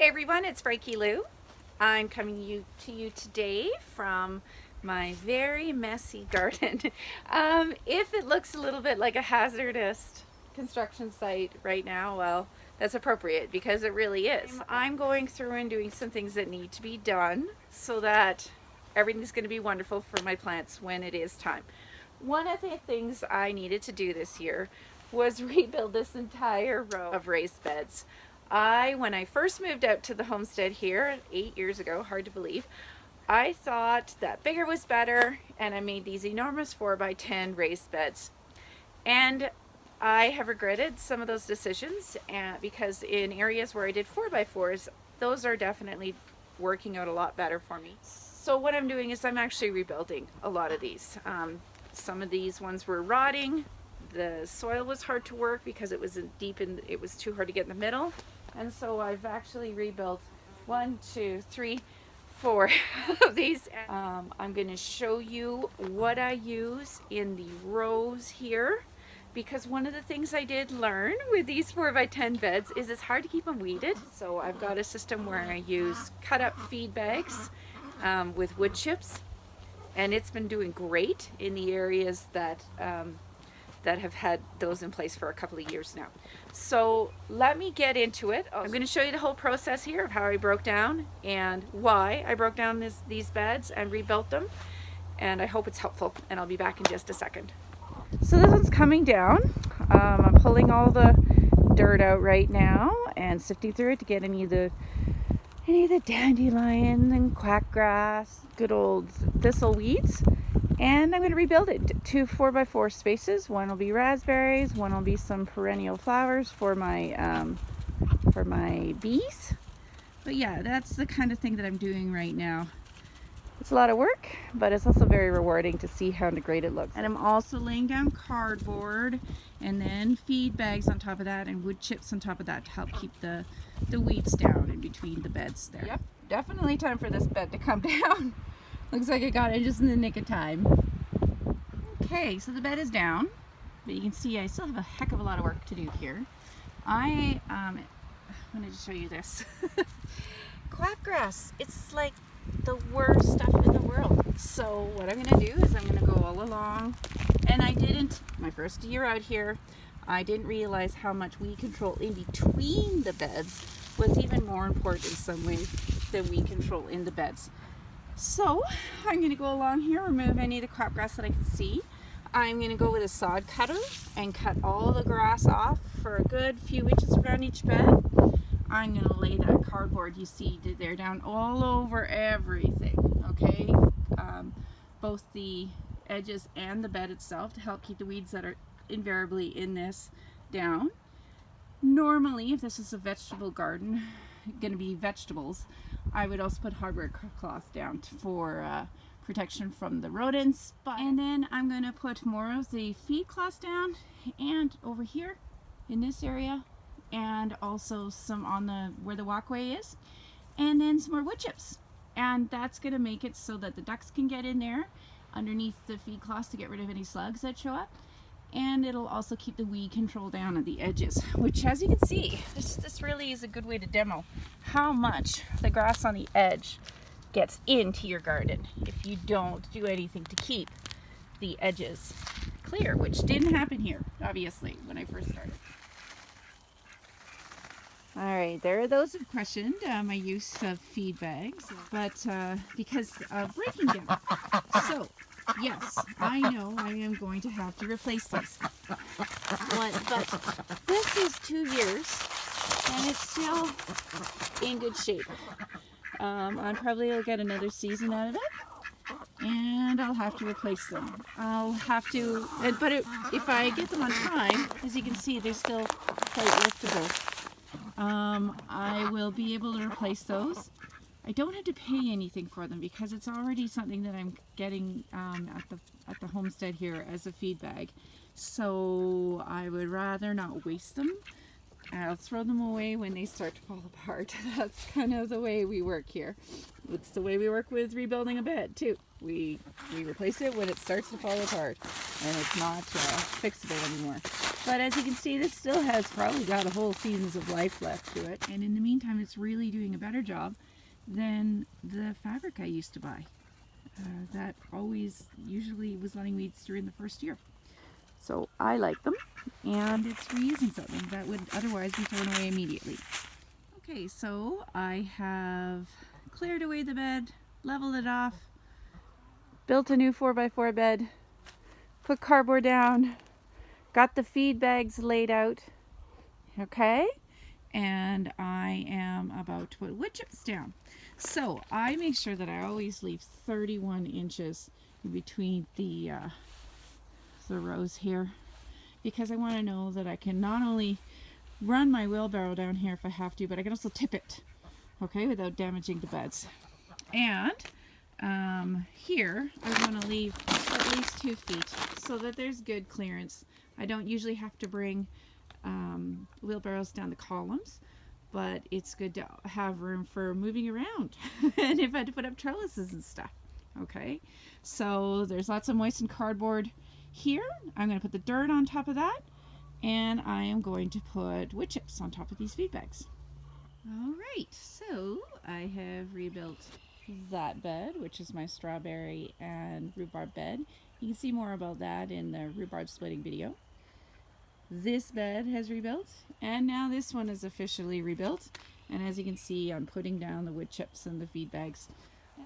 everyone, it's Frankie-Lou. I'm coming to you today from my very messy garden. If it looks a little bit like a hazardous construction site right now, well, that's appropriate because it really is. I'm going through and doing some things that need to be done so that everything's going to be wonderful for my plants when it is time. One of the things I needed to do this year was rebuild this entire row of raised beds. When I first moved out to the homestead here 8 years ago, hard to believe, I thought that bigger was better, and I made these enormous 4x10 raised beds. And I have regretted some of those decisions because in areas where I did 4x4s, those are definitely working out a lot better for me. So what I'm doing is I'm actually rebuilding a lot of these. Some of these ones were rotting. The soil was hard to work because it was it was too hard to get in the middle. And so I've actually rebuilt 1, 2, 3, 4 of these. I'm going to show you what I use in the rows here, because one of the things I did learn with these 4x10 beds is it's hard to keep them weeded. So I've got a system where I use cut up feed bags with wood chips, and it's been doing great in the areas that have had those in place for a couple of years now. So let me get into it. I'm going to show you the whole process here of how I broke down and why I broke down these beds and rebuilt them, and I hope it's helpful, and I'll be back in just a second. So this one's coming down. I'm pulling all the dirt out right now and sifting through it to get any of the dandelion and quackgrass, good old thistle weeds. And I'm going to rebuild it into 2 4x4 spaces. One will be raspberries, one will be some perennial flowers for my bees. But yeah, that's the kind of thing that I'm doing right now. It's a lot of work, but it's also very rewarding to see how great it looks. And I'm also laying down cardboard and then feed bags on top of that and wood chips on top of that to help keep the weeds down in between the beds there. Yep, definitely time for this bed to come down. Looks like I got it just in the nick of time. Okay, so the bed is down, but you can see I still have a heck of a lot of work to do here. I wanted to show you this. Quackgrass, it's like the worst stuff in the world. So what I'm going to do is I'm going to go all along, and my first year out here, I didn't realize how much weed control in between the beds was even more important in some ways than weed control in the beds. So I'm going to go along here, remove any of the crabgrass that I can see. I'm going to go with a sod cutter and cut all the grass off for a good few inches around each bed. I'm going to lay that cardboard you see there down all over everything, okay? Both the edges and the bed itself to help keep the weeds that are invariably in this down. Normally, if this is a vegetable garden, going to be vegetables, I would also put hardware cloth down for protection from the rodents. And then I'm going to put more of the feed cloth down and over here in this area, and also some on where the walkway is, and then some more wood chips. And that's going to make it so that the ducks can get in there underneath the feed cloth to get rid of any slugs that show up. And it'll also keep the weed control down at the edges, which, as you can see, this really is a good way to demo how much the grass on the edge gets into your garden if you don't do anything to keep the edges clear, which didn't happen here, obviously, when I first started. All right, there are those who've questioned my use of feed bags, but because of breaking them. So, yes, I know I am going to have to replace these. But this is 2 years, and it's still in good shape. I probably will get another season out of it, and I'll have to replace them. I'll have to, but if I get them on time, as you can see, they're still quite liftable. I will be able to replace those. I don't have to pay anything for them because it's already something that I'm getting at the homestead here as a feed bag. So I would rather not waste them I'll throw them away when they start to fall apart. That's kind of the way we work here. It's the way we work with rebuilding a bed too. We replace it when it starts to fall apart and it's not fixable anymore. But as you can see, this still has probably got a whole seasons of life left to it. And in the meantime, it's really doing a better job than the fabric I used to buy. That always usually was letting weeds through in the first year. So I like them, and it's reusing something that would otherwise be thrown away immediately. Okay, so I have cleared away the bed, leveled it off, built a new 4x4 bed, put cardboard down, got the feed bags laid out, okay? And I am about to put wood chips down. So I make sure that I always leave 31 inches in between the rows here, because I want to know that I can not only run my wheelbarrow down here if I have to, but I can also tip it, okay, without damaging the beds. And here I want to leave at least 2 feet so that there's good clearance. I don't usually have to bring wheelbarrows down the columns, but it's good to have room for moving around and if I had to put up trellises and stuff. Okay, so there's lots of moistened cardboard here. I'm going to put the dirt on top of that, and I am going to put wood chips on top of these feed bags. Alright, so I have rebuilt that bed, which is my strawberry and rhubarb bed. You can see more about that in the rhubarb splitting video. This bed has rebuilt, and now this one is officially rebuilt. And as you can see, I'm putting down the wood chips and the feed bags.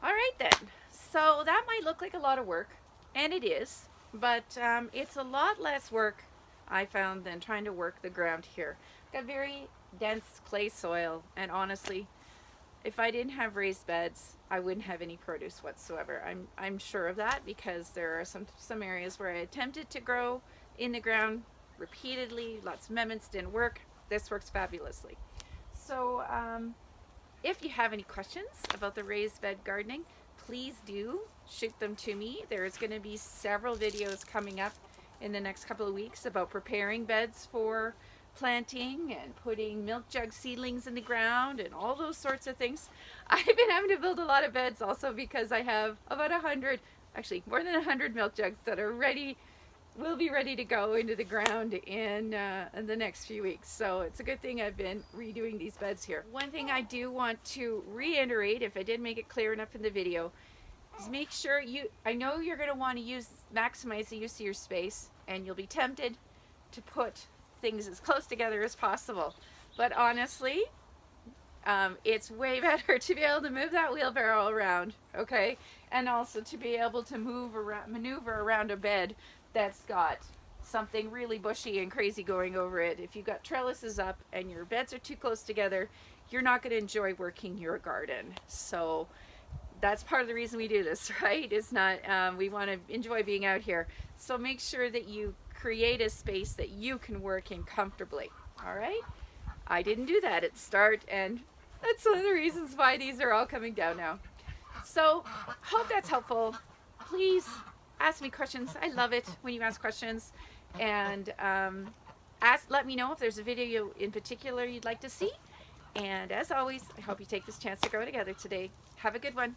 Alright then, so that might look like a lot of work, and it is. But it's a lot less work, I found, than trying to work the ground here. Got very dense clay soil, and honestly, if I didn't have raised beds, I wouldn't have any produce whatsoever. I'm sure of that, because there are some areas where I attempted to grow in the ground repeatedly. Lots of amendments didn't work. This works fabulously. So if you have any questions about the raised bed gardening, please do shoot them to me. There's going to be several videos coming up in the next couple of weeks about preparing beds for planting and putting milk jug seedlings in the ground and all those sorts of things. I've been having to build a lot of beds also because I have about 100, actually more than 100 milk jugs that are will be ready to go into the ground in the next few weeks. So it's a good thing I've been redoing these beds here. One thing I do want to reiterate, if I didn't make it clear enough in the video, is make sure I know you're going to want to maximize the use of your space, and you'll be tempted to put things as close together as possible. But honestly, it's way better to be able to move that wheelbarrow around, okay? And also to be able to maneuver around a bed that's got something really bushy and crazy going over it. If you've got trellises up and your beds are too close together, you're not going to enjoy working your garden. So that's part of the reason we do this, right? It's not, we want to enjoy being out here. So make sure that you create a space that you can work in comfortably, all right? I didn't do that at the start, and that's one of the reasons why these are all coming down now. So hope that's helpful. Please ask me questions. I love it when you ask questions. And let me know if there's a video in particular you'd like to see. And as always, I hope you take this chance to grow together today. Have a good one.